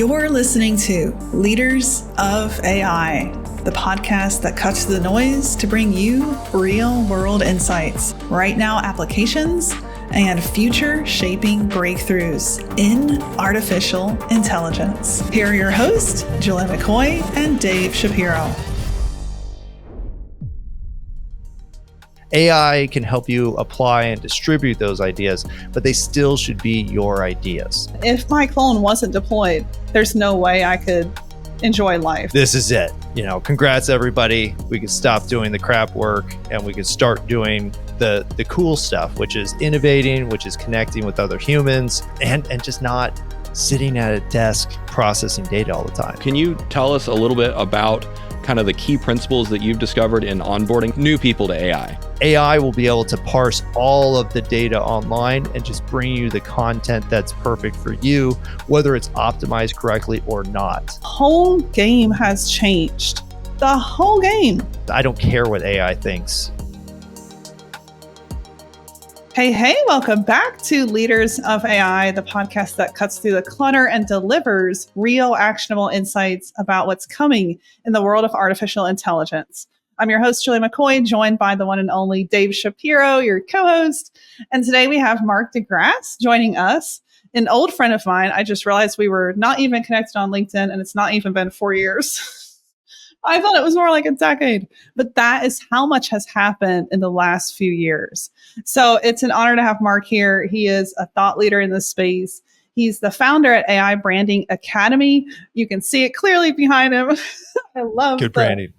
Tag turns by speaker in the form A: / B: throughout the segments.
A: You're listening to Leaders of AI, the podcast that cuts through the noise to bring you real world insights, right now applications, and future shaping breakthroughs in artificial intelligence. Here are your hosts, Julia McCoy and Dave Shapiro.
B: AI can help you apply and distribute those ideas, but they still should be your ideas.
A: If my clone wasn't deployed, there's no way I could enjoy life.
B: This is it. Congrats everybody. We can stop doing the crap work and we can start doing the cool stuff, which is innovating, which is connecting with other humans and just not sitting at a desk processing data all the time.
C: Can you tell us a little bit about kind of the key principles that you've discovered in onboarding new people to AI?
B: AI will be able to parse all of the data online and just bring you the content that's perfect for you, whether it's optimized correctly or not.
A: The whole game has changed. The whole game.
B: I don't care what AI thinks.
A: Hey, welcome back to Leaders of AI, the podcast that cuts through the clutter and delivers real actionable insights about what's coming in the world of artificial intelligence. I'm your host, Julia McCoy, joined by the one and only Dave Shapiro, your co-host. And today we have Mark De Grasse joining us, an old friend of mine. I just realized we were not even connected on LinkedIn, and it's not even been 4 years. I thought it was more like a decade, but that is how much has happened in the last few years. So it's an honor to have Mark here. He is a thought leader in this space. He's the founder at AI Branding Academy. You can see it clearly behind him. I love
B: good
A: branding,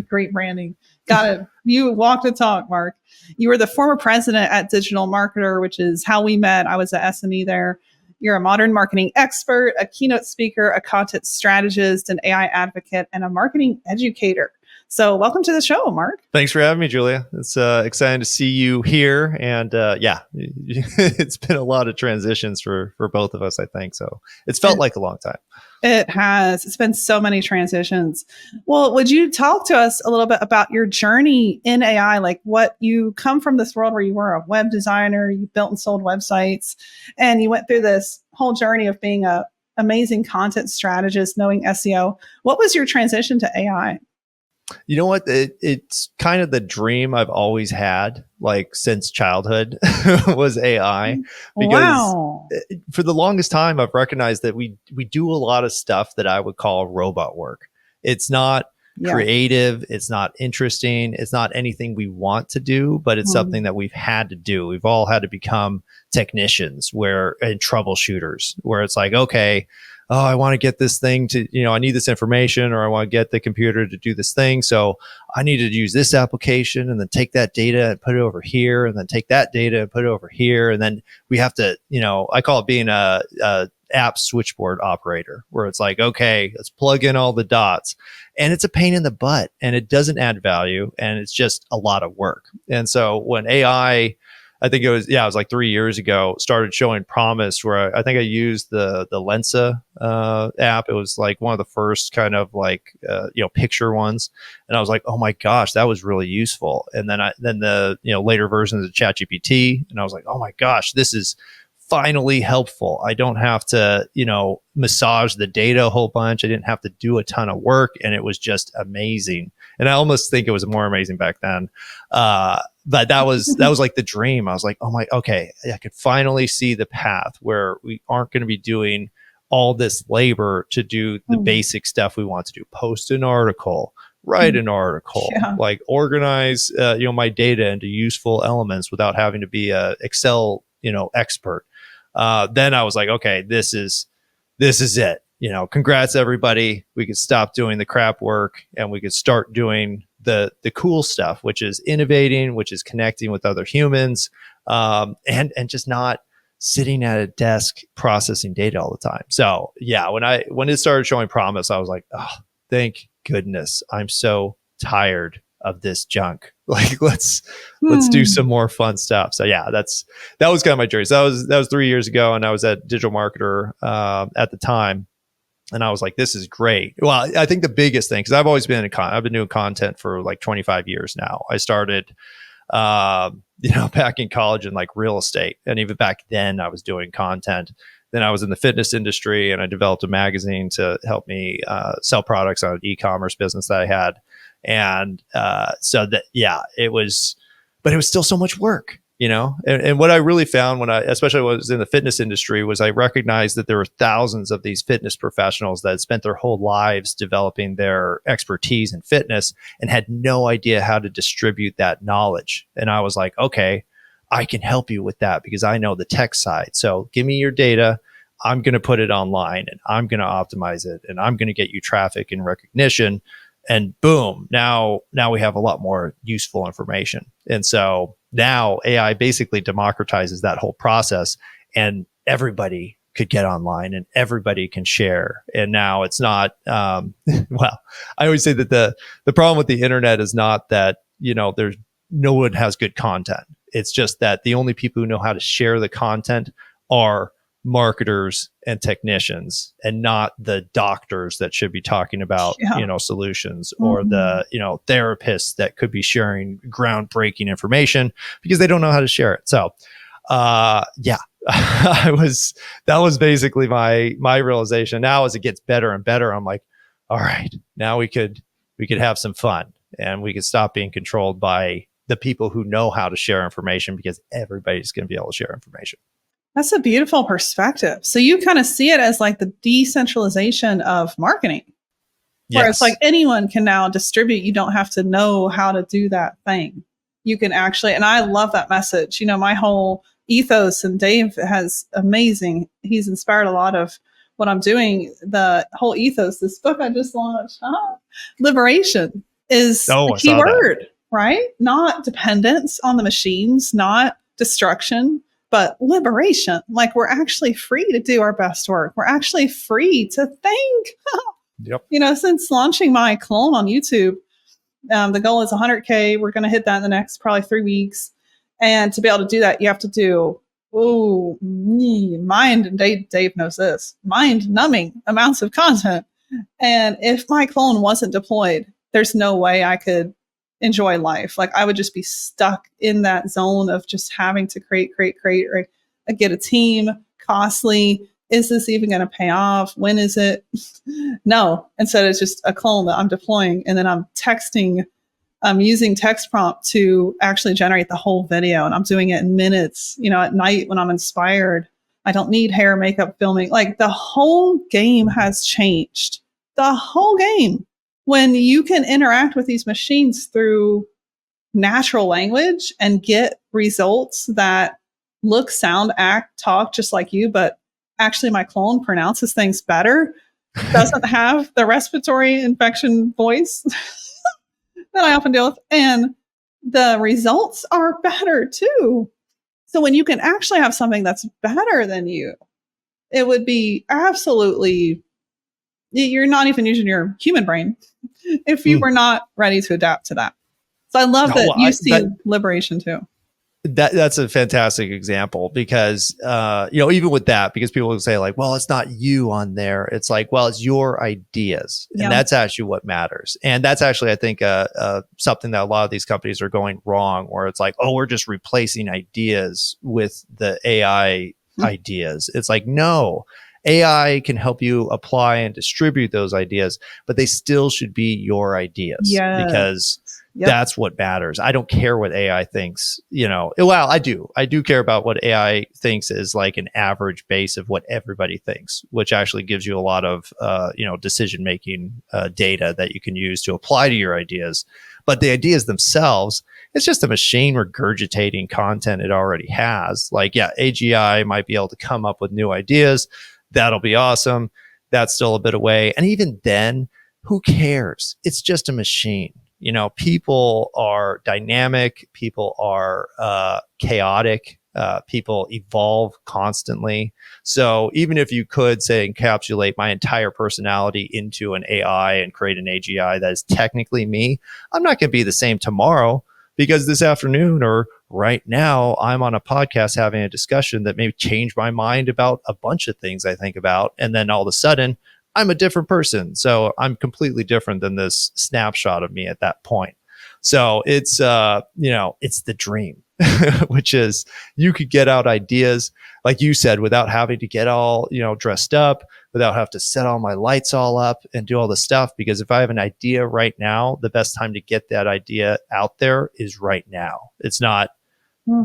A: great branding. Got it. You walk the talk, Mark. You were the former president at DigitalMarketer, which is how we met. I was at SME there. You're a modern marketing expert, a keynote speaker, a content strategist, an AI advocate, and a marketing educator. So welcome to the show, Mark.
B: Thanks for having me, Julia. It's exciting to see you here. And it's been a lot of transitions for both of us, I think. So it's felt like a long time.
A: It has. It's been so many transitions. Well, would you talk to us a little bit about your journey in AI? Like what you come from this world where you were a web designer, you built and sold websites, and you went through this whole journey of being a amazing content strategist, knowing SEO. What was your transition to AI?
B: You know what? It's kind of the dream I've always had, like since childhood, was AI. Because for the longest time, I've recognized that we do a lot of stuff that I would call robot work. It's not creative. It's not interesting. It's not anything we want to do, but it's something that we've had to do. We've all had to become technicians and troubleshooters, where it's like, okay, oh, I want to get this thing to, I need this information, or I want to get the computer to do this thing. So I need to use this application and then take that data and put it over here, and then take that data and put it over here. And then we have to, I call it being a app switchboard operator, where it's like, okay, let's plug in all the dots. And it's a pain in the butt, and it doesn't add value, and it's just a lot of work. And so when AI, I think it was like 3 years ago, started showing promise, where I think I used the Lensa app. It was like one of the first kind of like, picture ones. And I was like, oh my gosh, that was really useful. And then the later versions of ChatGPT, and I was like, oh my gosh, this is finally helpful. I don't have to, massage the data a whole bunch. I didn't have to do a ton of work, and it was just amazing. And I almost think it was more amazing back then. But that was like the dream. I was like, okay, I could finally see the path where we aren't going to be doing all this labor to do the basic stuff we want to do. Post an article, write an article, like organize, my data into useful elements without having to be a Excel, expert. Then I was like, okay, this is it. Congrats everybody. We could stop doing the crap work and we could start doing the cool stuff, which is innovating, which is connecting with other humans, and just not sitting at a desk processing data all the time. So when it started showing promise, I was like, oh, thank goodness. I'm so tired of this junk. Like, let's do some more fun stuff. So that was kind of my journey. So that was 3 years ago, and I was at DigitalMarketer at the time. And I was like, this is great. Well, I think the biggest thing, because I've always been I've been doing content for like 25 years now. I started, back in college in like real estate. And even back then I was doing content. Then I was in the fitness industry, and I developed a magazine to help me sell products on an e-commerce business that I had. And so that, it was, but it was still so much work, and what I really found especially when I was in the fitness industry, was I recognized that there were thousands of these fitness professionals that had spent their whole lives developing their expertise in fitness and had no idea how to distribute that knowledge. And I was like, okay, I can help you with that because I know the tech side. So give me your data. I'm going to put it online, and I'm going to optimize it, and I'm going to get you traffic and recognition. And boom, now we have a lot more useful information. And so now AI basically democratizes that whole process, and everybody could get online and everybody can share. And now it's not, well, I always say that the problem with the internet is not that, there's no one has good content. It's just that the only people who know how to share the content are marketers and technicians, and not the doctors that should be talking about solutions, or the therapists that could be sharing groundbreaking information because they don't know how to share it. So that was basically my realization. Now as it gets better and better, I'm like, all right, now we could have some fun, and we could stop being controlled by the people who know how to share information, because everybody's going to be able to share information.
A: That's a beautiful perspective. So you kind of see it as like the decentralization of marketing, where it's like anyone can now distribute. You don't have to know how to do that thing. You can actually, and I love that message. My whole ethos, and Dave has amazing, he's inspired a lot of what I'm doing. The whole ethos, this book I just launched, liberation, is the key word, right? Not dependence on the machines, not destruction, but liberation. Like, we're actually free to do our best work. We're actually free to think.
B: Yep.
A: Since launching my clone on YouTube, the goal is 100K. We're going to hit that in the next probably 3 weeks. And to be able to do that, you have to do, Dave knows this, mind-numbing amounts of content. And if my clone wasn't deployed, there's no way I could enjoy life. Like, I would just be stuck in that zone of just having to create, or get a team, costly. Is this even going to pay off? When is it? No. Instead, it's just a clone that I'm deploying, and then I'm using text prompt to actually generate the whole video, and I'm doing it in minutes, at night when I'm inspired. I don't need hair, makeup, filming. Like, the whole game has changed. The whole game. When you can interact with these machines through natural language and get results that look, sound, act, talk just like you, but actually my clone pronounces things better, doesn't have the respiratory infection voice that I often deal with, and the results are better too. So when you can actually have something that's better than you, it would be absolutely, you're not even using your human brain if you were not ready to adapt to that. So I love that you see liberation too.
B: That's a fantastic example, because even with that, because people will say like, well, it's not you on there. It's like, well, it's your ideas, and that's actually what matters. And that's actually, I think, something that a lot of these companies are going wrong, where it's like, oh, we're just replacing ideas with the AI ideas. It's like, no. AI can help you apply and distribute those ideas, but they still should be your ideas, because that's what matters. I don't care what AI thinks, well, I do care about what AI thinks is like an average base of what everybody thinks, which actually gives you a lot of, decision-making data that you can use to apply to your ideas. But the ideas themselves, it's just a machine regurgitating content it already has. Like, AGI might be able to come up with new ideas. That'll be awesome. That's still a bit away. And even then, who cares? It's just a machine. People are dynamic. People are chaotic. People evolve constantly. So even if you could, say, encapsulate my entire personality into an AI and create an AGI that is technically me, I'm not going to be the same tomorrow, because this afternoon or right now, I'm on a podcast having a discussion that may change my mind about a bunch of things I think about. And then all of a sudden, I'm a different person. So I'm completely different than this snapshot of me at that point. So it's, it's the dream. which is you could get out ideas, like you said, without having to get all, dressed up, without having to set all my lights all up and do all this stuff. Because if I have an idea right now, the best time to get that idea out there is right now. It's not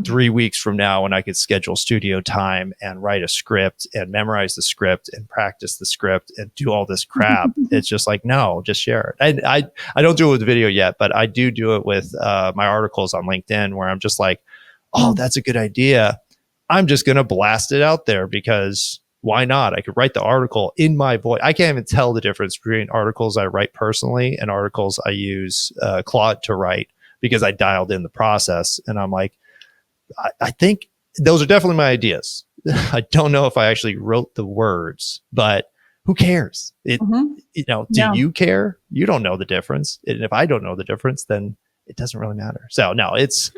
B: 3 weeks from now when I could schedule studio time and write a script and memorize the script and practice the script and do all this crap. It's just like, no, just share it. I don't do it with video yet, but I do it with my articles on LinkedIn, where I'm just like, oh, that's a good idea. I'm just going to blast it out there, because why not? I could write the article in my voice. I can't even tell the difference between articles I write personally and articles I use Claude to write, because I dialed in the process, and I'm like, I think those are definitely my ideas. I don't know if I actually wrote the words, but who cares? Do you care? You don't know the difference. And if I don't know the difference, then it doesn't really matter. So no, it's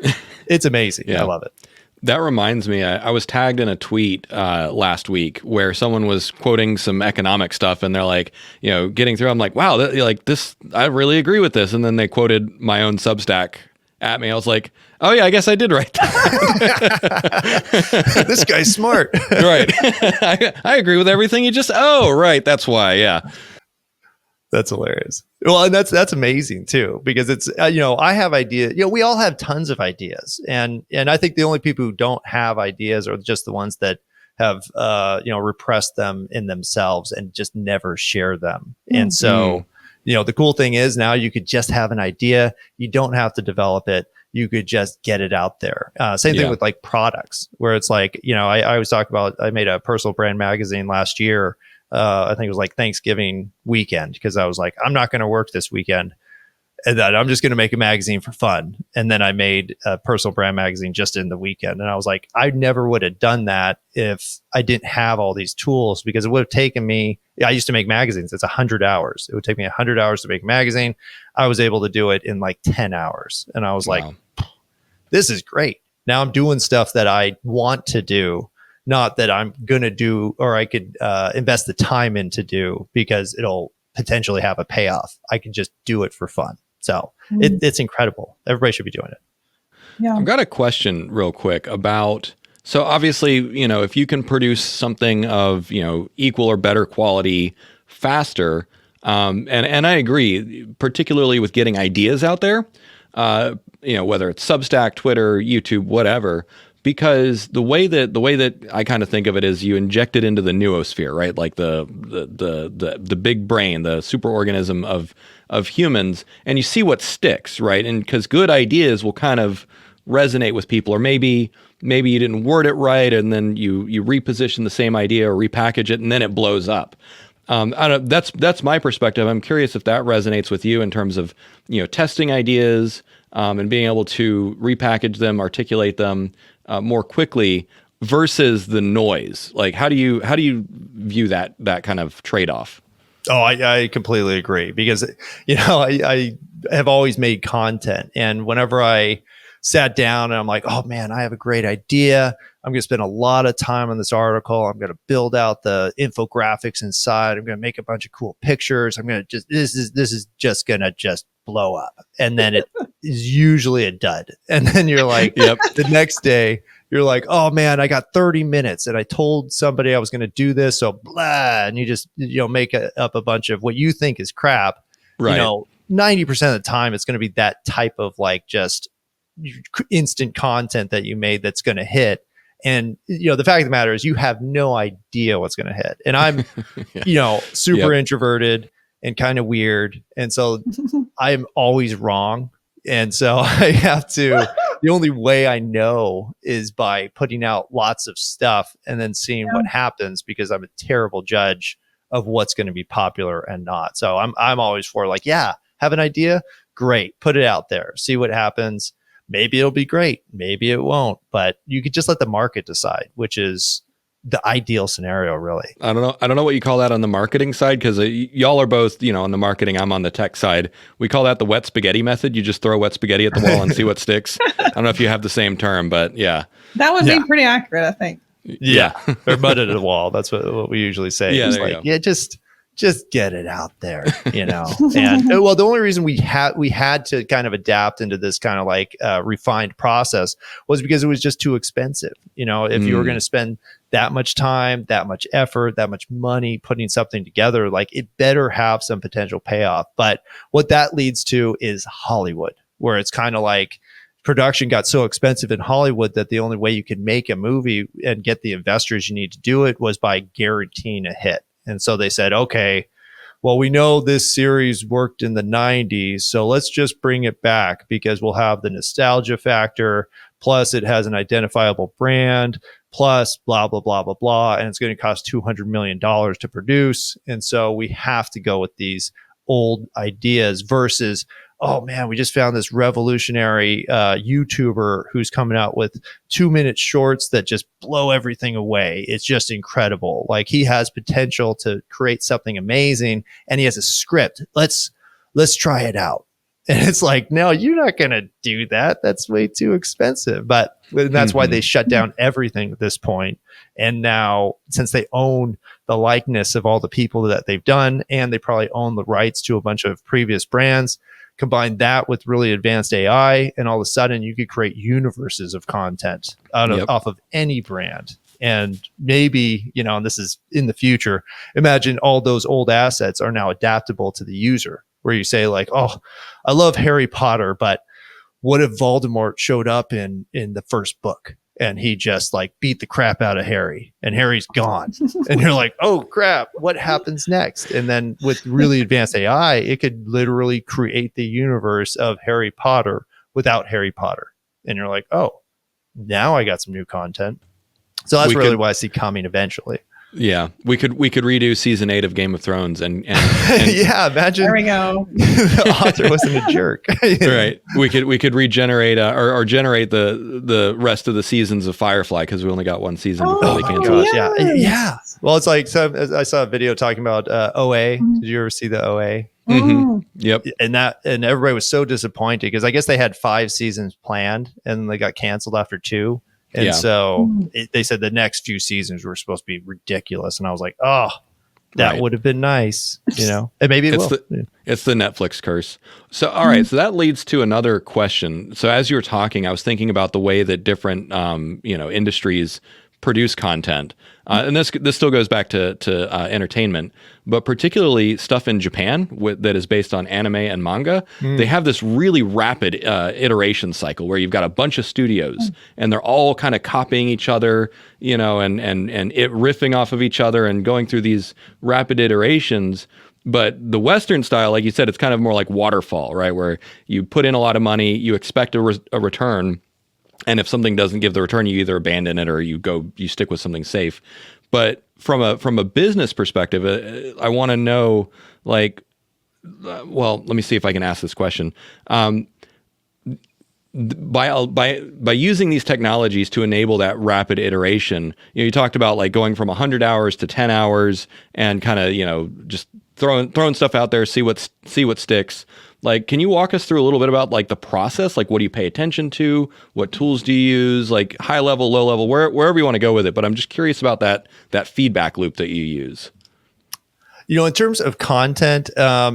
B: amazing. Yeah. I love it.
C: That reminds me, I was tagged in a tweet last week where someone was quoting some economic stuff, and they're like, getting through. I'm like, wow, this, I really agree with this. And then they quoted my own Substack at me. I was like, oh yeah, I guess I did write that.
B: This guy's smart.
C: Right. I agree with everything you just, right. That's why. Yeah.
B: That's hilarious. Well, and that's amazing too, because it's, I have ideas, we all have tons of ideas, and I think the only people who don't have ideas are just the ones that have, repressed them in themselves and just never share them. And so, the cool thing is now you could just have an idea. You don't have to develop it. You could just get it out there. Same thing with like products, where it's like, I always talk about, I made a personal brand magazine last year. I think it was like Thanksgiving weekend, because I was like, I'm not going to work this weekend, and that I'm just going to make a magazine for fun. And then I made a personal brand magazine just in the weekend. And I was like, I never would have done that if I didn't have all these tools, because it would have taken me, I used to make magazines. It's 100 hours. It would take me 100 hours to make a magazine. I was able to do it in like 10 hours. And I was like, this is great. Now I'm doing stuff that I want to do, not that I'm going to do, or I could invest the time in to do, because it'll potentially have a payoff. I can just do it for fun. So it's incredible. Everybody should be doing it.
A: Yeah.
C: I've got a question real quick about, so obviously, if you can produce something of, equal or better quality faster, and I agree, particularly with getting ideas out there, whether it's Substack, Twitter, YouTube, whatever, because the way that I kind of think of it is you inject it into the noosphere, right? Like the big brain, the superorganism of humans, and you see what sticks, right? And because good ideas will kind of resonate with people, or maybe you didn't word it right, and then you reposition the same idea or repackage it, and then it blows up. That's my perspective. I'm curious if that resonates with you in terms of testing ideas and being able to repackage them, articulate them more quickly versus the noise. Like, how do you view that kind of trade-off?
B: Oh, I completely agree, because I have always made content, and whenever I sat down and I'm like, oh man, I have a great idea. I'm going to spend a lot of time on this article. I'm going to build out the infographics inside. I'm going to make a bunch of cool pictures. I'm going to this is just going to just blow up. And then it is usually a dud. And then you're like,
C: yep.
B: The next day you're like, oh man, I got 30 minutes and I told somebody I was going to do this. So blah, and you just, make up a bunch of what you think is crap.
C: Right.
B: 90% of the time it's going to be that type of like just instant content that you made that's going to hit. And, the fact of the matter is you have no idea what's going to hit. And I'm, super introverted and kind of weird. And so I'm always wrong. And so I have to, the only way I know is by putting out lots of stuff and then seeing what happens, because I'm a terrible judge of what's going to be popular and not. So I'm always for like, have an idea. Great. Put it out there. See what happens. Maybe it'll be great. Maybe it won't, but you could just let the market decide, which is the ideal scenario, really.
C: I don't know what you call that on the marketing side, because y'all are both, on the marketing. I'm on the tech side. We call that the wet spaghetti method. You just throw wet spaghetti at the wall and see what sticks. I don't know if you have the same term, but yeah.
A: That would be pretty accurate, I think.
B: Yeah. Or mud at the wall. That's what we usually say.
C: Yeah,
B: it's like, just just get it out there, you know? And well, the only reason we had to kind of adapt into this kind of like refined process was because it was just too expensive. You know, if you were going to spend that much time, that much effort, that much money putting something together, like it better have some potential payoff. But what that leads to is Hollywood, where it's kind of like production got so expensive in Hollywood that the only way you could make a movie and get the investors you need to do it was by guaranteeing a hit. And so they said, okay, well, we know this series worked in the 90s, so let's just bring it back because we'll have the nostalgia factor, plus it has an identifiable brand, plus blah, blah, blah, blah, blah, and it's going to cost $200 million to produce. And so we have to go with these old ideas versus, oh man, we just found this revolutionary YouTuber who's coming out with 2-minute shorts that just blow everything away. It's just incredible. Like he has potential to create something amazing and he has a script. Let's try it out. And it's like, no, you're not going to do that. That's way too expensive. But that's why they shut down everything at this point. And now, since they own the likeness of all the people that they've done, and they probably own the rights to a bunch of previous brands, combine that with really advanced AI, and all of a sudden you could create universes of content off of any brand. And maybe, you know, and this is in the future, imagine all those old assets are now adaptable to the user, where you say like, oh, I love Harry Potter, but what if Voldemort showed up in the first book and he just like beat the crap out of Harry and Harry's gone? And you're like, oh crap, what happens next? And then with really advanced AI, it could literally create the universe of Harry Potter without Harry Potter. And you're like, oh, now I got some new content. So that's really what I see coming eventually.
C: Yeah, we could redo season 8 of Game of Thrones and
B: yeah, imagine
A: there we go.
B: The author wasn't a jerk.
C: Right. We could regenerate or generate the rest of the seasons of Firefly because we only got one season before they canceled.
B: Yeah. Well, it's like, so I saw a video talking about OA. Did you ever see the OA?
C: Mm-hmm. Yep.
B: And everybody was so disappointed because I guess they had 5 seasons planned and they got canceled after 2. And so they said the next few seasons were supposed to be ridiculous. And I was like, oh, that would have been nice, you know, and maybe it's
C: the Netflix curse. So, all right. So that leads to another question. So as you were talking, I was thinking about the way that different, industries produce content. And this still goes back to entertainment, but particularly stuff in Japan that is based on anime and manga. They have this really rapid iteration cycle where you've got a bunch of studios and they're all kind of copying each other, you know, and it riffing off of each other and going through these rapid iterations. But the Western style, like you said, it's kind of more like waterfall, right? Where you put in a lot of money, you expect a return. And if something doesn't give the return, you either abandon it or you stick with something safe. But from a business perspective, I want to know, like, well, let me see if I can ask this question. By using these technologies to enable that rapid iteration, you talked about like going from 100 hours to 10 hours and kind of, just throwing stuff out there, see what sticks. Like, can you walk us through a little bit about like the process? Like, what do you pay attention to? What tools do you use? Like high level, low level, wherever you want to go with it. But I'm just curious about that feedback loop that you use.
B: You know, in terms of content,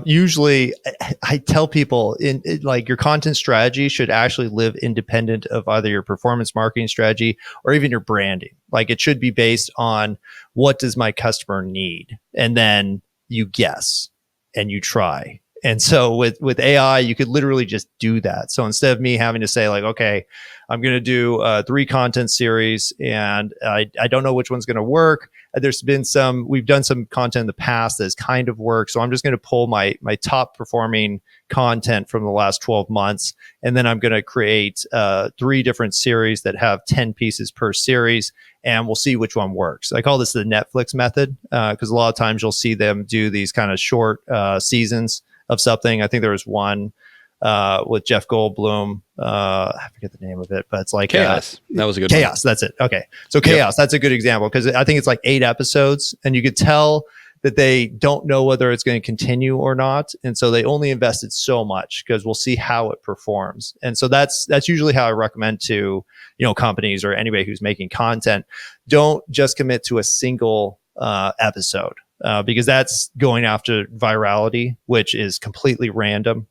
B: usually I tell people like your content strategy should actually live independent of either your performance marketing strategy or even your branding. Like it should be based on what does my customer need? And then you guess and you try. And so with AI, you could literally just do that. So instead of me having to say like, okay, I'm going to do 3 content series and I don't know which one's going to work. We've done some content in the past that has kind of worked. So I'm just going to pull my top performing content from the last 12 months. And then I'm going to create 3 different series that have 10 pieces per series. And we'll see which one works. I call this the Netflix method because a lot of times you'll see them do these kind of short seasons of something. I think there was one with Jeff Goldblum. I forget the name of it, but it's like
C: Chaos. That was a good
B: Chaos. One. That's it. Okay. So Chaos, that's a good example because I think it's like 8 episodes and you could tell that they don't know whether it's going to continue or not. And so they only invested so much because we'll see how it performs. And so that's usually how I recommend to, companies or anybody who's making content. Don't just commit to a single episode. because that's going after virality, which is completely random.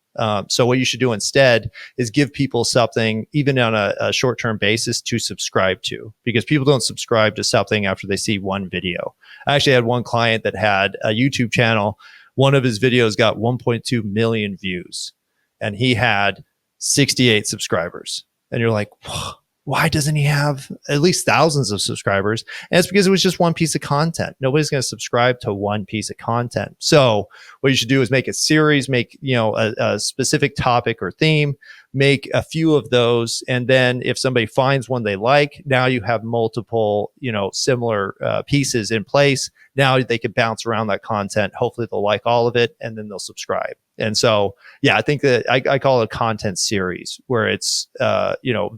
B: So what you should do instead is give people something, even on a short-term basis, to subscribe to, because people don't subscribe to something after they see one video. I actually had one client that had a YouTube channel. One of his videos got 1.2 million views, and he had 68 subscribers. And you're like, why doesn't he have at least thousands of subscribers? And it's because it was just one piece of content. Nobody's going to subscribe to one piece of content. So what you should do is make a series, make, a specific topic or theme, make a few of those. And then if somebody finds one they like, now you have multiple, similar pieces in place. Now they can bounce around that content. Hopefully they'll like all of it, and then they'll subscribe. And so, I think that I call it a content series, where it's,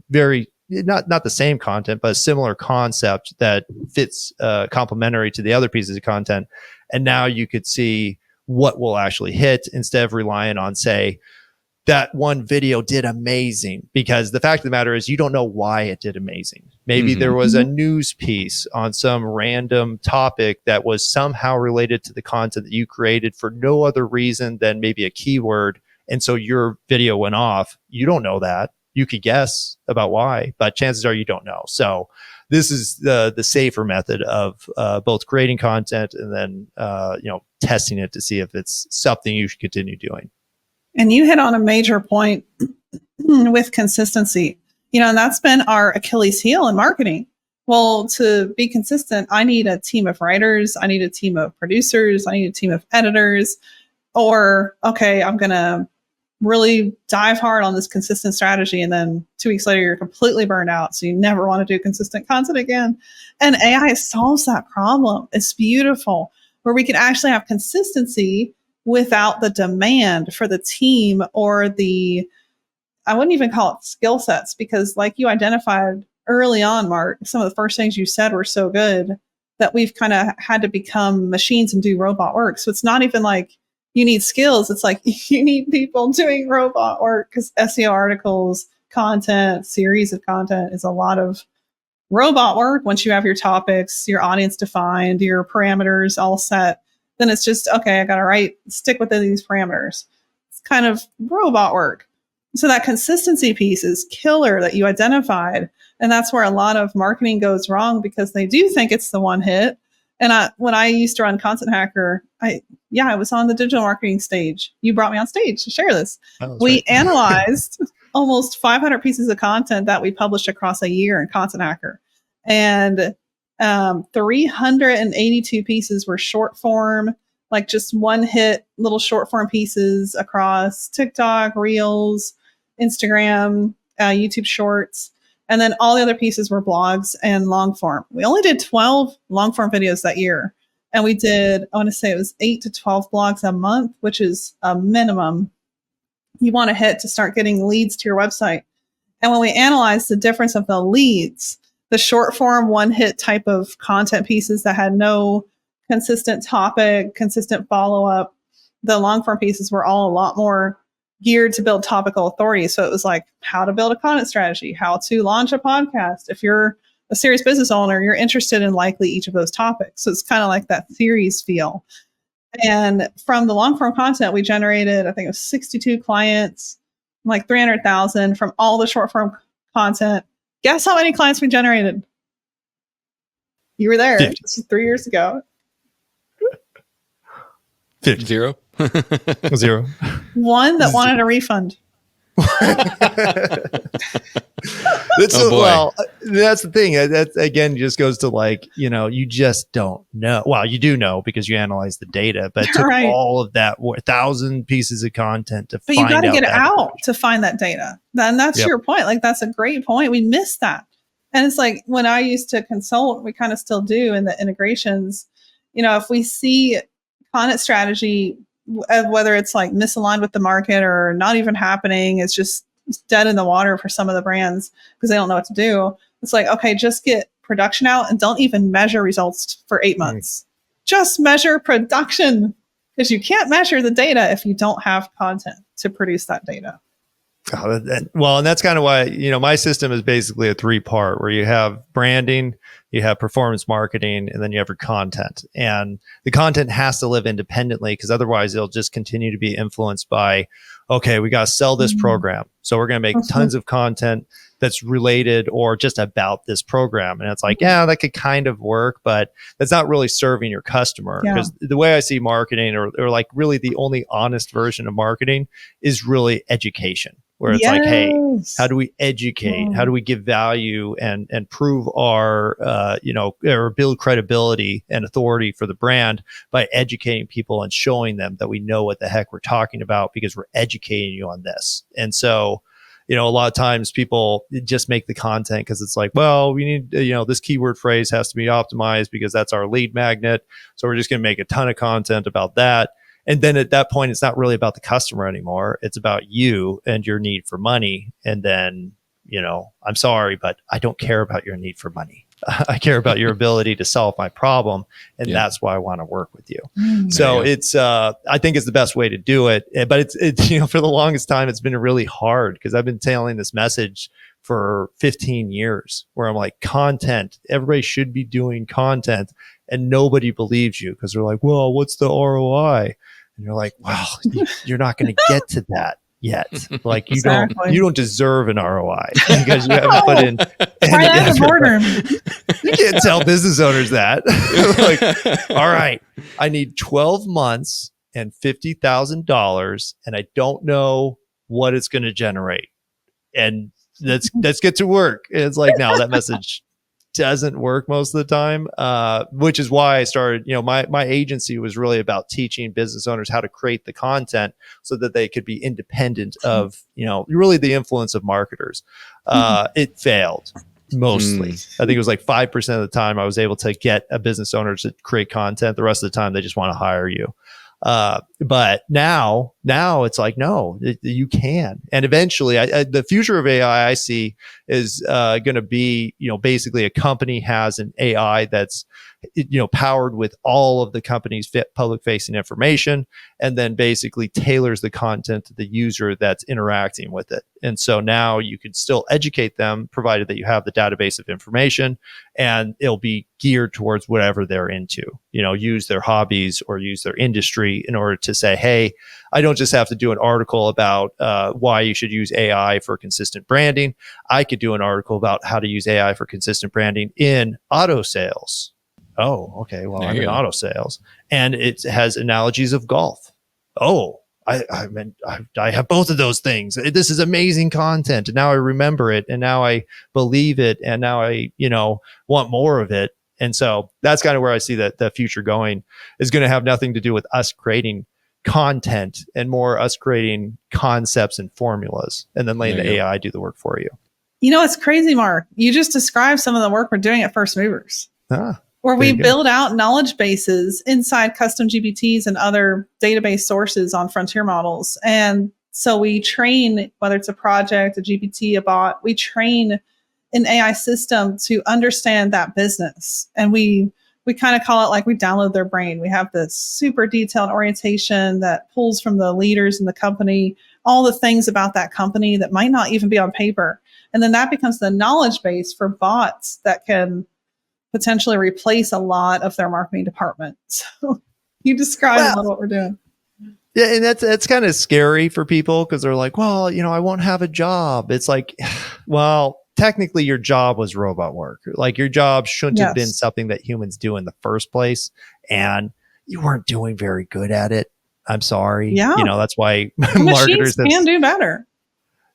B: very, not the same content, but a similar concept that fits complementary to the other pieces of content. And now you could see what will actually hit, instead of relying on, say, that one video did amazing, because the fact of the matter is you don't know why it did amazing. Maybe there was a news piece on some random topic that was somehow related to the content that you created for no other reason than maybe a keyword. And so your video went off. You don't know that. You could guess about why, but chances are you don't know. So this is the safer method of both creating content and then testing it to see if it's something you should continue doing.
A: And you hit on a major point with consistency, and that's been our Achilles heel in marketing. Well, to be consistent, I need a team of writers. I need a team of producers. I need a team of editors. Or, okay, I'm going to really dive hard on this consistent strategy. And then 2 weeks later, you're completely burned out. So you never want to do consistent content again. And AI solves that problem. It's beautiful, where we can actually have consistency without the demand for the team or I wouldn't even call it skill sets, because like you identified early on, Mark, some of the first things you said were so good that we've kind of had to become machines and do robot work. So it's not even like you need skills. It's like you need people doing robot work, because SEO articles, content, series of content is a lot of robot work. Once you have your topics, your audience defined, your parameters all set, then it's just, okay, I got to stick within these parameters. It's kind of robot work. So that consistency piece is killer that you identified. And that's where a lot of marketing goes wrong, because they do think it's the one hit. And when I used to run Content Hacker, I was on the digital marketing stage. You brought me on stage to share this. We analyzed almost 500 pieces of content that we published across a year in Content Hacker. And 382 pieces were short form, like just one hit little short form pieces across TikTok, Reels, Instagram, YouTube Shorts. And then all the other pieces were blogs and long form. We only did 12 long form videos that year. And we did, I want to say it was 8 to 12 blogs a month, which is a minimum you want to hit to start getting leads to your website. And when we analyzed the difference of the leads, the short form one hit type of content pieces that had no consistent topic, consistent follow up, the long form pieces were all a lot more geared to build topical authority. So it was like how to build a content strategy, how to launch a podcast. If you're a serious business owner, you're interested in likely each of those topics. So it's kind of like that series feel. And from the long form content, we generated, I think it was 62 clients, like 300,000 from all the short form content. Guess how many clients we generated? You were there.
B: 50.
A: This was 3 years ago.
B: 50.
C: Zero.
A: One that wanted a refund.
B: Well, that's the thing. That again just goes to like, you just don't know. Well, you do know because you analyze the data, but it took all of that 1,000 pieces of content to find out. But you got to get out
A: to find that data. And that's your point. Like, that's a great point. We missed that. And it's like when I used to consult, we kind of still do in the integrations, if we see content strategy, whether it's like misaligned with the market or not even happening, it's just dead in the water for some of the brands because they don't know what to do. It's like, okay, just get production out and don't even measure results for 8 months. Just measure production, because you can't measure the data if you don't have content to produce that data.
B: Well, and that's kind of why, my system is basically a 3-part where you have branding, you have performance marketing, and then you have your content. And the content has to live independently because otherwise it'll just continue to be influenced by, okay, we got to sell this program. So we're going to make tons of content that's related or just about this program. And it's like, yeah, that could kind of work, but that's not really serving your customer. Because the way I see marketing or like really the only honest version of marketing is really education. Where it's like, hey, how do we educate? How do we give value and prove our, or build credibility and authority for the brand by educating people and showing them that we know what the heck we're talking about because we're educating you on this. And so, a lot of times people just make the content because it's like, well, we need, this keyword phrase has to be optimized because that's our lead magnet. So we're just going to make a ton of content about that. And then at that point, it's not really about the customer anymore. It's about you and your need for money. And then, I'm sorry, but I don't care about your need for money. I care about your ability to solve my problem. And that's why I want to work with you. So it's, I think it's the best way to do it. But it's for the longest time, it's been really hard because I've been telling this message for 15 years where I'm like, content, everybody should be doing content. And nobody believes you because they're like, well, what's the ROI? And you're like, well, you're not going to get to that yet. Like you don't deserve an ROI because you haven't put in any effort. You can't tell business owners that. Like, all right, I need 12 months and $50,000 and I don't know what it's going to generate. And let's get to work. And it's like, no, that message doesn't work most of the time, which is why I started, my agency was really about teaching business owners how to create the content so that they could be independent of, really the influence of marketers. It failed mostly. I think it was like 5% of the time I was able to get a business owner to create content. The rest of the time, they just want to hire you. But now it's like, no, you can. And eventually the future of AI I see is, going to be, basically a company has an AI that's, powered with all of the company's public facing information and then basically tailors the content to the user that's interacting with it. And so now you can still educate them provided that you have the database of information and it'll be geared towards whatever they're into, use their hobbies or use their industry in order to say, hey, I don't just have to do an article about why you should use AI for consistent branding. I could do an article about how to use AI for consistent branding in auto sales. Oh, okay. Well, I'm in auto sales and it has analogies of golf. Oh, I have both of those things. This is amazing content. And now I remember it and now I believe it. And now I, want more of it. And so that's kind of where I see that the future going is going to have nothing to do with us creating content and more us creating concepts and formulas and then letting the AI do the work for you.
A: It's crazy, Mark. You just described some of the work we're doing at First Movers. Where we build out knowledge bases inside custom GPTs and other database sources on frontier models. And so we train, whether it's a project, a GPT, a bot, we train an AI system to understand that business. And we kind of call it like we download their brain. We have this super detailed orientation that pulls from the leaders in the company, all the things about that company that might not even be on paper. And then that becomes the knowledge base for bots that can potentially replace a lot of their marketing department. So you describe a little what we're doing.
B: Yeah, and that's kind of scary for people because they're like, well, I won't have a job. It's like, well, technically your job was robot work. Like your job shouldn't have been something that humans do in the first place. And you weren't doing very good at it. I'm sorry. Yeah. That's why marketers
A: can do better.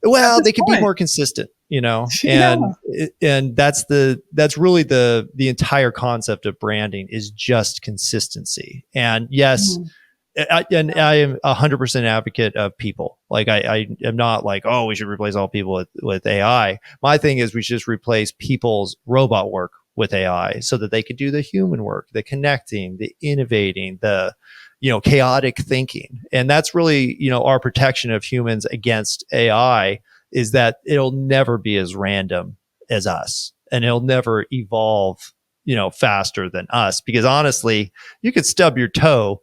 B: Well, they can be more consistent, and that's really the entire concept of branding is just consistency. And yes, I am 100% advocate of people. Like I am not like, oh, we should replace all people with AI. My thing is we should just replace people's robot work with AI so that they could do the human work, the connecting, the innovating, the chaotic thinking. And that's really, our protection of humans against AI is that it'll never be as random as us and it'll never evolve, faster than us. Because honestly, you could stub your toe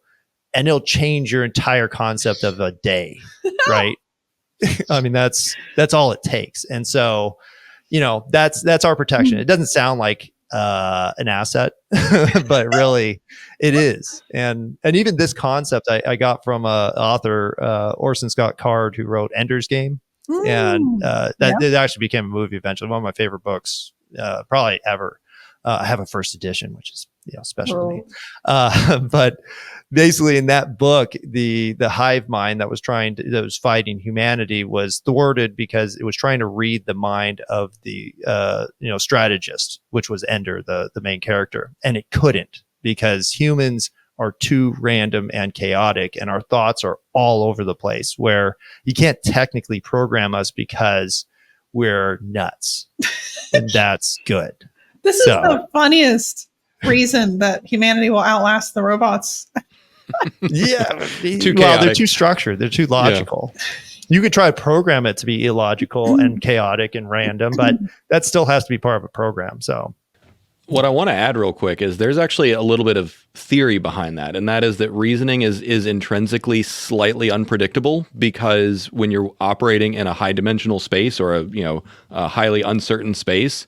B: and it'll change your entire concept of a day, right? I mean, that's all it takes. And so, that's our protection. It doesn't sound like an asset, but really it is. And even this concept I got from author Orson Scott Card, who wrote Ender's Game. And it actually became a movie eventually. One of my favorite books probably ever. I have a first edition, which is special to me. But basically, in that book, the hive mind that was fighting humanity was thwarted because it was trying to read the mind of the strategist, which was Ender, the main character, and it couldn't, because humans are too random and chaotic, and our thoughts are all over the place, where you can't technically program us because we're nuts. And that's good.
A: This is the funniest reason that humanity will outlast the robots.
B: Yeah. They're too structured. They're too logical. Yeah. You could try to program it to be illogical and chaotic and random, but that still has to be part of a program. So
C: what I want to add real quick is there's actually a little bit of theory behind that. And that is that reasoning is intrinsically slightly unpredictable, because when you're operating in a high dimensional space or a highly uncertain space,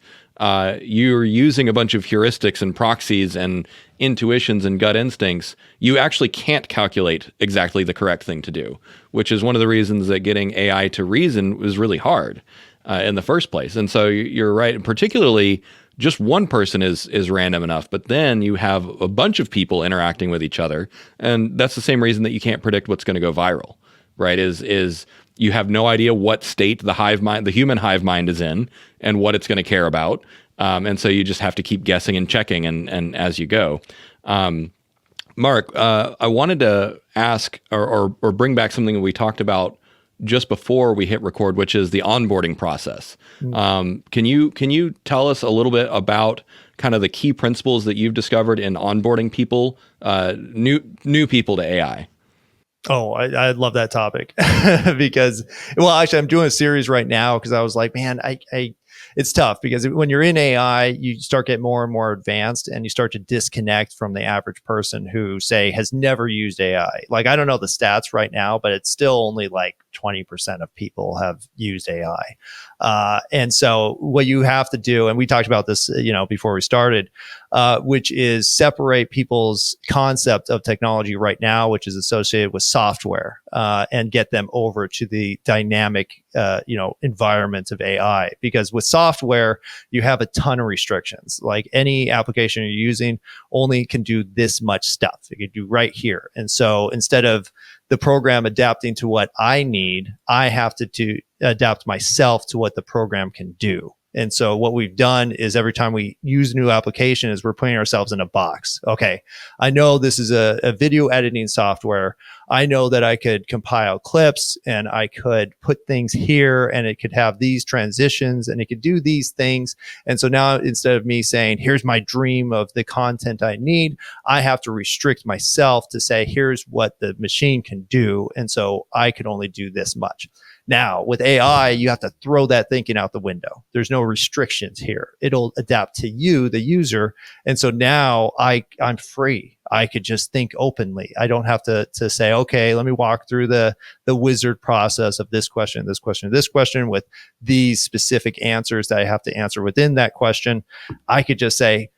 C: you're using a bunch of heuristics and proxies and intuitions and gut instincts. You actually can't calculate exactly the correct thing to do, which is one of the reasons that getting AI to reason was really hard in the first place. And so you're right. And particularly, just one person is random enough, but then you have a bunch of people interacting with each other. And that's the same reason that you can't predict what's going to go viral, right? Is you have no idea what state the human hive mind is in and what it's going to care about. And so you just have to keep guessing and checking and as you go. Mark, I wanted to ask or bring back something that we talked about just before we hit record, which is the onboarding process. Can you tell us a little bit about kind of the key principles that you've discovered in onboarding people, new people to AI?
B: Oh, I love that topic because, actually, I'm doing a series right now because I was like, man, it's tough because when you're in AI, you start getting more and more advanced and you start to disconnect from the average person who, say, has never used AI. Like, I don't know the stats right now, but it's still only like 20% of people have used AI. And so what you have to do, and we talked about this, before we started, which is separate people's concept of technology right now, which is associated with software, and get them over to the dynamic, environment of AI. Because with software, you have a ton of restrictions. Like, any application you're using only can do this much stuff. It can do right here. And so instead of the program adapting to what I need, I have to adapt myself to what the program can do. And so what we've done is every time we use a new application is we're putting ourselves in a box. Okay, I know this is a video editing software. I know that I could compile clips and I could put things here and it could have these transitions and it could do these things. And so now, instead of me saying, here's my dream of the content I need, I have to restrict myself to say, here's what the machine can do. And so I can only do this much. Now, with AI, you have to throw that thinking out the window. There's no restrictions here. It'll adapt to you, the user. And so now I'm free. I could just think openly. I don't have to say, okay, let me walk through the wizard process of this question, this question, this question with these specific answers that I have to answer within that question. I could just say,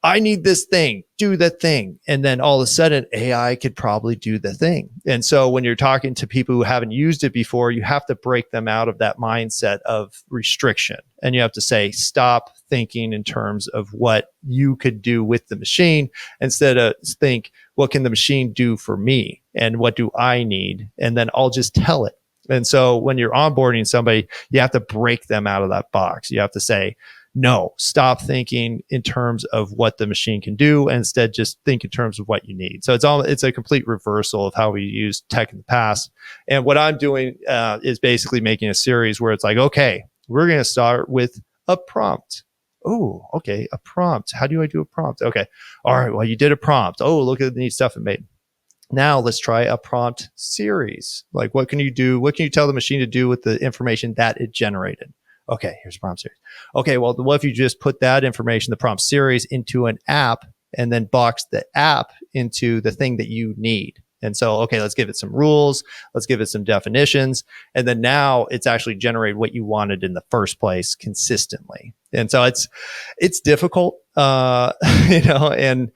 B: I need this thing, do the thing. And then all of a sudden, AI could probably do the thing. And so when you're talking to people who haven't used it before, you have to break them out of that mindset of restriction. And you have to say, stop thinking in terms of what you could do with the machine. Instead of think, what can the machine do for me? And what do I need? And then I'll just tell it. And so when you're onboarding somebody, you have to break them out of that box. You have to say, no, stop thinking in terms of what the machine can do, and instead just think in terms of what you need. So it's a complete reversal of how we used tech in the past. And what I'm doing is basically making a series where it's like, okay, we're going to start with a prompt. Oh, okay, a prompt. How do I do a prompt? Okay. All right, well, you did a prompt. Oh, look at the neat stuff it made. Now let's try a prompt series. Like, what can you do? What can you tell the machine to do with the information that it generated? Okay, here's a prompt series. Okay, well, what if you just put that information, the prompt series, into an app and then box the app into the thing that you need? And so, okay, let's give it some rules, let's give it some definitions. And then now it's actually generated what you wanted in the first place consistently. And so it's difficult, and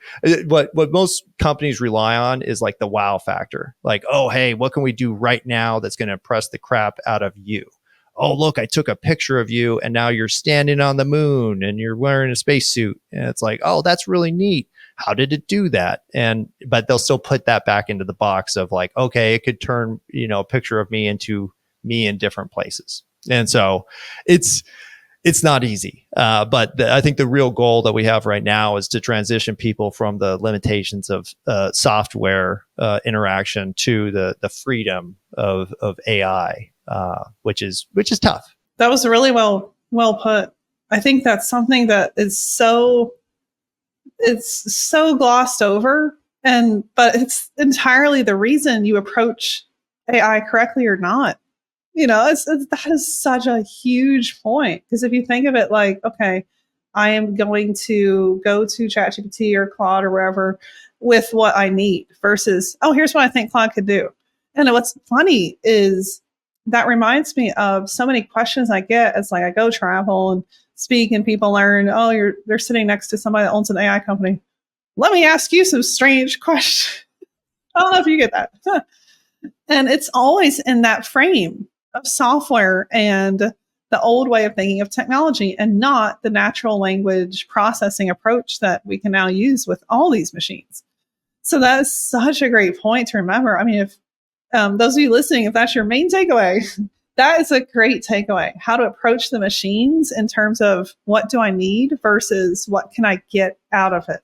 B: what most companies rely on is like the wow factor. Like, oh, hey, what can we do right now that's going to impress the crap out of you? Oh, look, I took a picture of you and now you're standing on the moon and you're wearing a spacesuit. And it's like, oh, that's really neat. How did it do that? But they'll still put that back into the box of like, okay, it could turn, a picture of me into me in different places. And so it's not easy. But I think the real goal that we have right now is to transition people from the limitations of software interaction to the freedom of AI, which is tough.
A: That was really well put. I think that's something that is so glossed over, but it's entirely the reason you approach AI correctly or not. That is such a huge point, because if you think of it like, okay, I am going to go to ChatGPT or Claude or wherever with what I need versus, oh, here's what I think Claude could do. And what's funny is that reminds me of so many questions I get as like I go travel and speak and people learn, oh, they're sitting next to somebody that owns an AI company. Let me ask you some strange questions. I don't know if you get that. And it's always in that frame of software and the old way of thinking of technology, and not the natural language processing approach that we can now use with all these machines. So that is such a great point to remember. I mean, if those of you listening, if that's your main takeaway, that is a great takeaway. How to approach the machines in terms of what do I need versus what can I get out of it?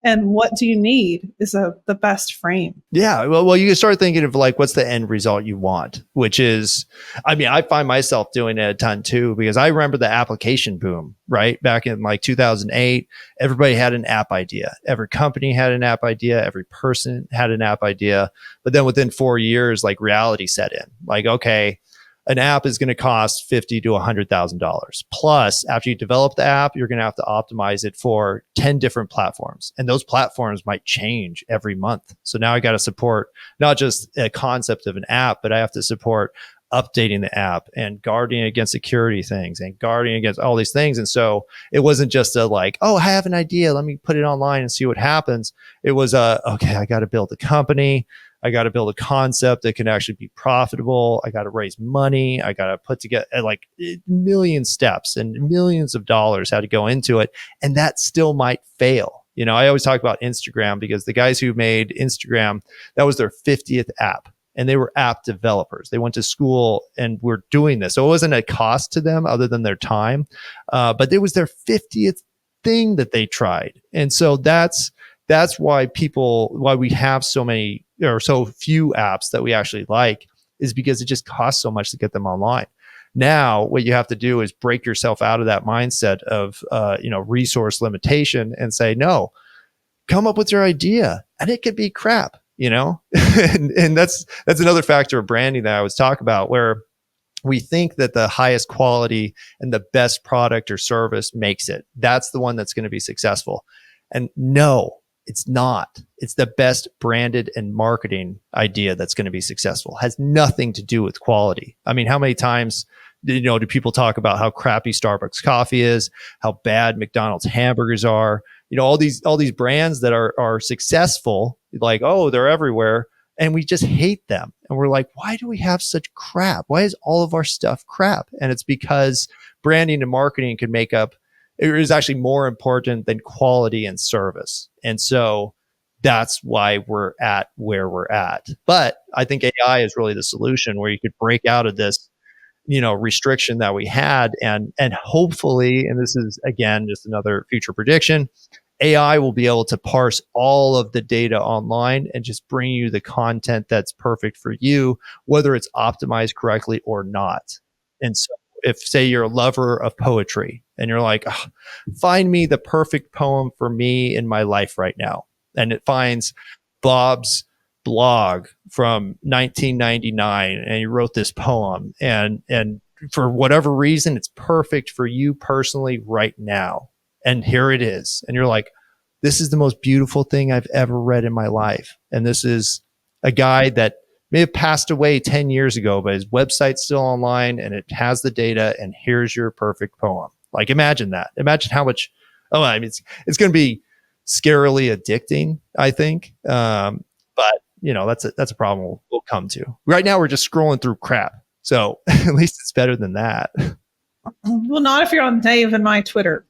A: And what do you need is the best frame.
B: Yeah. Well, you can start thinking of like, what's the end result you want, which is, I mean, I find myself doing it a ton too, because I remember the application boom, right? Back in like 2008, everybody had an app idea. Every company had an app idea. Every person had an app idea. But then within 4 years, like reality set in. Like, okay, an app is going to cost $50,000 to $100,000. Plus, after you develop the app, you're going to have to optimize it for 10 different platforms. And those platforms might change every month. So now I got to support not just a concept of an app, but I have to support updating the app and guarding against security things and guarding against all these things. And so it wasn't just a like, oh, I have an idea, let me put it online and see what happens. It was okay, I got to build a company. I got to build a concept that can actually be profitable. I got to raise money. I got to put together like million steps and millions of dollars had to go into it. And that still might fail. I always talk about Instagram because the guys who made Instagram, that was their 50th app. And they were app developers. They went to school and were doing this. So it wasn't a cost to them other than their time. But it was their 50th thing that they tried. And so that's why we have so many or so few apps that we actually like, is because it just costs so much to get them online. Now, what you have to do is break yourself out of that mindset of, resource limitation and say, no, come up with your idea and it could be crap, and that's another factor of branding that I was talking about, where we think that the highest quality and the best product or service makes it. That's the one that's going to be successful. And no, it's not. It's the best branded and marketing idea that's going to be successful. It has nothing to do with quality. I mean, how many times do people talk about how crappy Starbucks coffee is, how bad McDonald's hamburgers are? All these brands that are successful, like, oh, they're everywhere, and we just hate them. And we're like, why do we have such crap? Why is all of our stuff crap? And it's because branding and marketing can make up, it is actually more important than quality and service. And so that's why we're at where we're at. But I think AI is really the solution, where you could break out of this, restriction that we had, and hopefully, and this is again just another future prediction, AI will be able to parse all of the data online and just bring you the content that's perfect for you, whether it's optimized correctly or not. And so if, say, you're a lover of poetry and you're like, oh, find me the perfect poem for me in my life right now, and it finds Bob's blog from 1999 and he wrote this poem, and for whatever reason it's perfect for you personally right now, and here it is, and you're like, this is the most beautiful thing I've ever read in my life, and this is a guy that may have passed away 10 years ago, but his website's still online and it has the data, and here's your perfect poem. Like, imagine that. Imagine how much, I mean, it's going to be scarily addicting, I think. But that's a problem we'll come to. Right now, we're just scrolling through crap. So at least it's better than that.
A: Well, not if you're on Dave and my Twitter.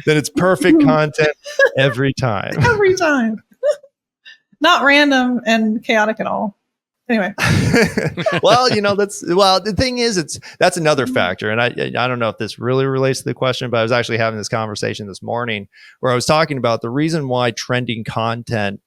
B: Then it's perfect content every time.
A: Every time. Not random and chaotic at all. Anyway.
B: Well, the thing is, that's another factor. And I don't know if this really relates to the question, but I was actually having this conversation this morning where I was talking about the reason why trending content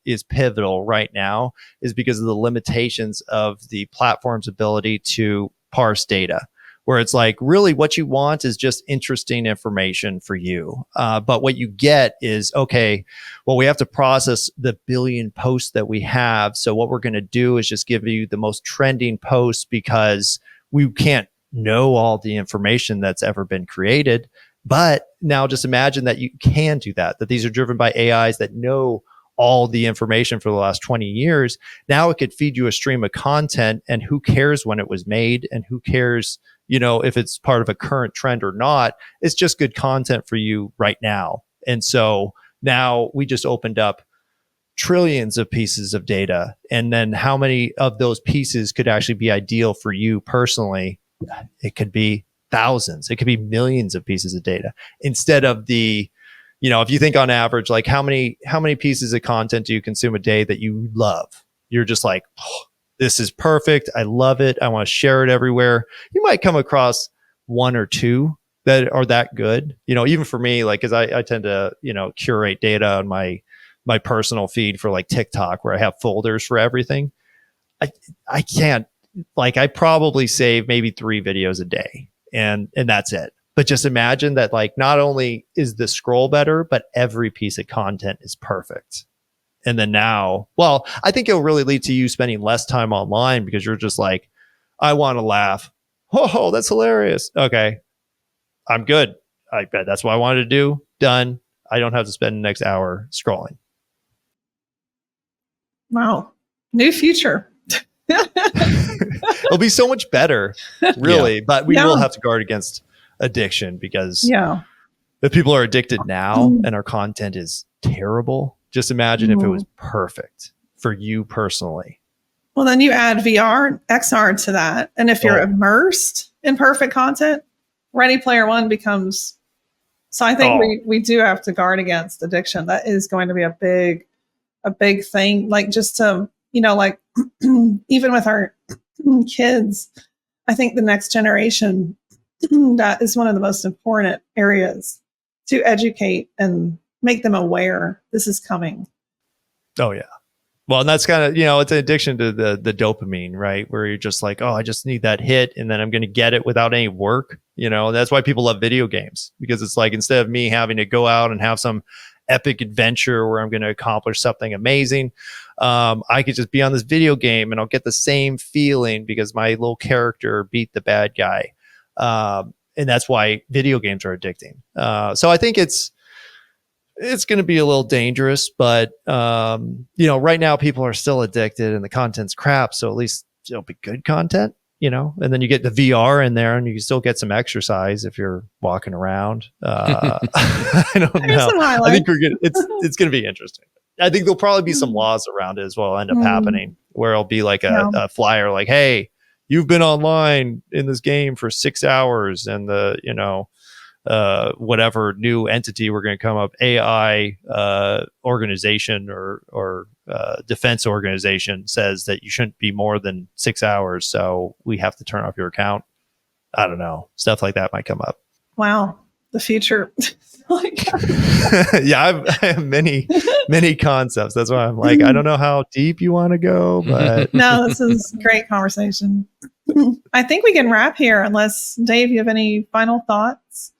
B: is pivotal right now is because of the limitations of the platform's ability to parse data. Where it's like, really what you want is just interesting information for you. But what you get is, okay, well, we have to process the billion posts that we have. So what we're going to do is just give you the most trending posts because we can't know all the information that's ever been created. But now just imagine that you can do that these are driven by AIs that know all the information for the last 20 years. Now it could feed you a stream of content, and who cares when it was made, and who cares if it's part of a current trend or not. It's just good content for you right now. And so now we just opened up trillions of pieces of data. And then how many of those pieces could actually be ideal for you personally? It could be thousands. It could be millions of pieces of data instead of the, if you think on average, like how many pieces of content do you consume a day that you love? You're just like, oh, this is perfect. I love it. I want to share it everywhere. You might come across one or two that are that good. Even for me, like, cause I tend to, curate data on my personal feed for like TikTok, where I have folders for everything. I can't, like, I probably save maybe 3 videos a day and that's it. But just imagine that, like, not only is the scroll better, but every piece of content is perfect. And then now, well, I think it'll really lead to you spending less time online because you're just like, I want to laugh. Oh, that's hilarious. Okay, I'm good. I bet that's what I wanted to do. Done. I don't have to spend the next hour scrolling.
A: Wow. New future.
B: It'll be so much better, really. Yeah. But we will have to guard against addiction because if people are addicted now and our content is terrible, just imagine if it was perfect for you personally.
A: Well, then you add VR, XR to that. And if you're immersed in perfect content, Ready Player One becomes. So I think we do have to guard against addiction. That is going to be a big thing. Like, just to, like even with our kids, I think the next generation, that is one of the most important areas to educate and make them aware this is coming. Oh, yeah.
B: Well, and that's kind of, it's an addiction to the dopamine, right? Where you're just like, oh, I just need that hit and then I'm going to get it without any work. That's why people love video games, because it's like, instead of me having to go out and have some epic adventure where I'm going to accomplish something amazing, I could just be on this video game and I'll get the same feeling because my little character beat the bad guy. And that's why video games are addicting. So I think it's going to be a little dangerous, but right now people are still addicted and the content's crap. So at least it'll be good content, and then you get the VR in there and you can still get some exercise if you're walking around. I don't know. I think it's going to be interesting. I think there'll probably be some laws around it as well end up happening, where it'll be like a flyer like, hey, you've been online in this game for 6 hours, and the, whatever new entity we're going to come up, AI organization or defense organization, says that you shouldn't be more than 6 hours. So we have to turn off your account. I don't know. Stuff like that might come up.
A: Wow. The future.
B: Yeah, I have many concepts. That's why I'm like, I don't know how deep you want to go, but
A: no, this is a great conversation. I think we can wrap here, unless Dave, you have any final thoughts?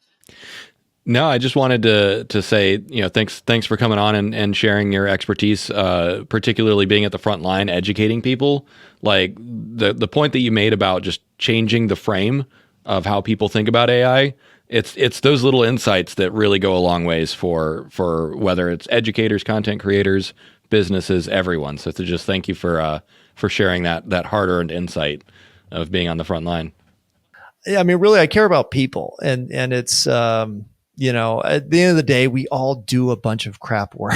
C: No, I just wanted to say, thanks for coming on and sharing your expertise, particularly being at the front line, educating people. Like the point that you made about just changing the frame of how people think about AI, it's those little insights that really go a long ways for whether it's educators, content creators, businesses, everyone. So to just thank you for sharing that hard-earned insight of being on the front line.
B: Yeah, I mean, really, I care about people, and it's at the end of the day, we all do a bunch of crap work.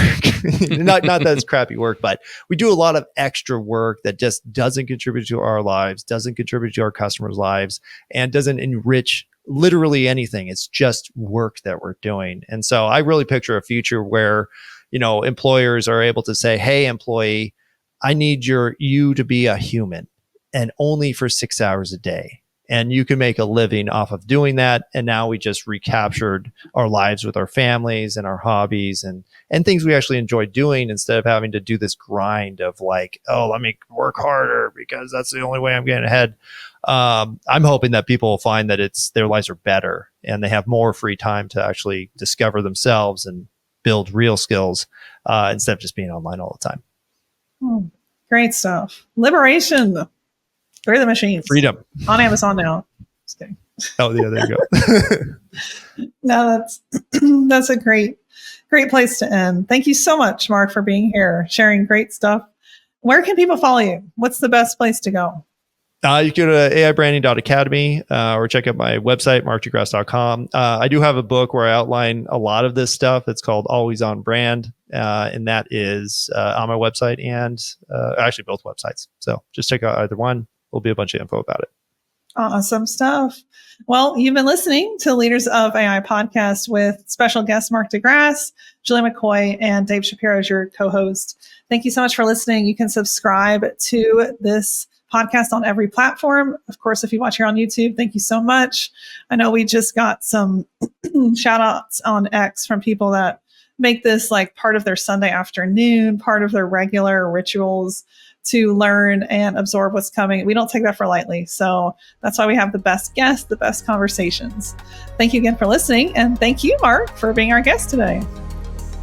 B: not that it's crappy work, but we do a lot of extra work that just doesn't contribute to our lives, doesn't contribute to our customers' lives, and doesn't enrich literally anything. It's just work that we're doing. And so I really picture a future where, employers are able to say, hey, employee, I need you to be a human, and only for 6 hours a day. And you can make a living off of doing that. And now we just recaptured our lives with our families and our hobbies and things we actually enjoy doing, instead of having to do this grind of like, oh, let me work harder because that's the only way I'm getting ahead. I'm hoping that people will find that their lives are better and they have more free time to actually discover themselves and build real skills instead of just being online all the time.
A: Great stuff. Liberation. Through the machines.
B: Freedom.
A: On Amazon now. Just kidding.
B: Oh, yeah, there you go.
A: No, that's a great place to end. Thank you so much, Mark, for being here, sharing great stuff. Where can people follow you? What's the best place to go?
B: You can go to aibranding.academy or check out my website, markdegrasse.com. I do have a book where I outline a lot of this stuff. It's called Always on Brand. And that is on my website and actually both websites. So just check out either one. There'll be a bunch of info about it.
A: Awesome stuff. Well, you've been listening to Leaders of AI podcast with special guest Mark De Grasse, Julie McCoy, and Dave Shapiro as your co-host. Thank you so much for listening. You can subscribe to this podcast on every platform. Of course, if you watch here on YouTube, thank you so much. I know we just got some shout outs on X from people that make this like part of their Sunday afternoon, part of their regular rituals to learn and absorb what's coming. We don't take that for lightly. So that's why we have the best guests, the best conversations. Thank you again for listening. And thank you, Mark, for being our guest today.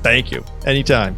B: Thank you. Anytime.